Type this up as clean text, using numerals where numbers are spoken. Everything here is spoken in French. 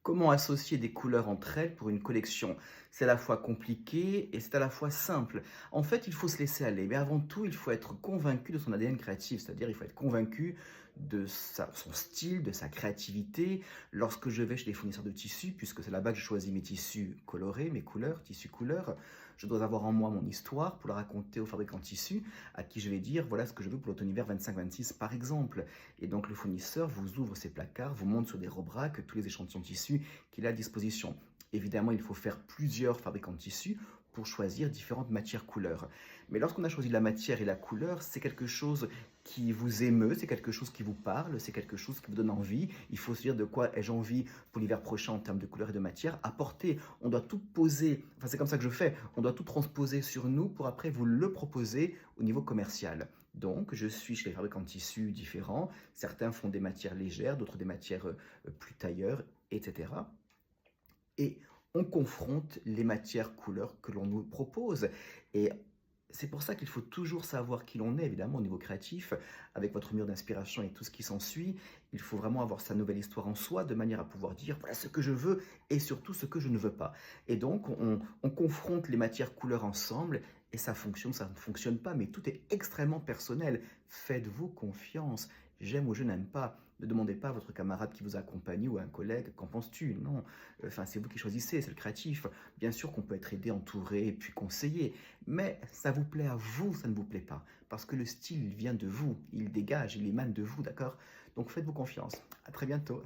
Comment associer des couleurs entre elles pour une collection? C'est à la fois compliqué et c'est à la fois simple. En fait, il faut se laisser aller, mais avant tout, il faut être convaincu de son ADN créatif, c'est-à-dire il faut être convaincu de son style, de sa créativité. Lorsque je vais chez les fournisseurs de tissus, puisque c'est là-bas que je choisis mes tissus colorés, mes couleurs, tissus couleurs, je dois avoir en moi mon histoire pour la raconter au fabricant de tissus, à qui je vais dire voilà ce que je veux pour l'automne-hiver 25-26 par exemple. Et donc le fournisseur vous ouvre ses placards, vous montre sur des rebraques tous les échantillons de tissus qu'il a à disposition. Évidemment, il faut faire plusieurs fabricants de tissus pour choisir différentes matières couleurs. Mais lorsqu'on a choisi la matière et la couleur, c'est quelque chose qui vous émeut, c'est quelque chose qui vous parle, c'est quelque chose qui vous donne envie. Il faut se dire de quoi ai-je envie pour l'hiver prochain en termes de couleur et de matière. Apporter, on doit tout poser, enfin c'est comme ça que je fais, on doit tout transposer sur nous pour après vous le proposer au niveau commercial. Donc, je suis chez les fabricants de tissus différents. Certains font des matières légères, d'autres des matières plus tailleurs, etc. Et on confronte les matières couleurs que l'on nous propose. Et c'est pour ça qu'il faut toujours savoir qui l'on est, évidemment, au niveau créatif, avec votre mur d'inspiration et tout ce qui s'ensuit. Il faut vraiment avoir sa nouvelle histoire en soi, de manière à pouvoir dire voilà ce que je veux et surtout ce que je ne veux pas. Et donc, on confronte les matières couleurs ensemble et ça fonctionne, ça ne fonctionne pas, mais tout est extrêmement personnel. Faites-vous confiance. J'aime ou je n'aime pas. Ne demandez pas à votre camarade qui vous accompagne ou à un collègue, qu'en penses-tu? Non, enfin, c'est vous qui choisissez, c'est le créatif. Bien sûr qu'on peut être aidé, entouré, puis conseillé, mais ça vous plaît à vous, ça ne vous plaît pas. Parce que le style, il vient de vous, il dégage, il émane de vous, d'accord? Donc faites-vous confiance. À très bientôt.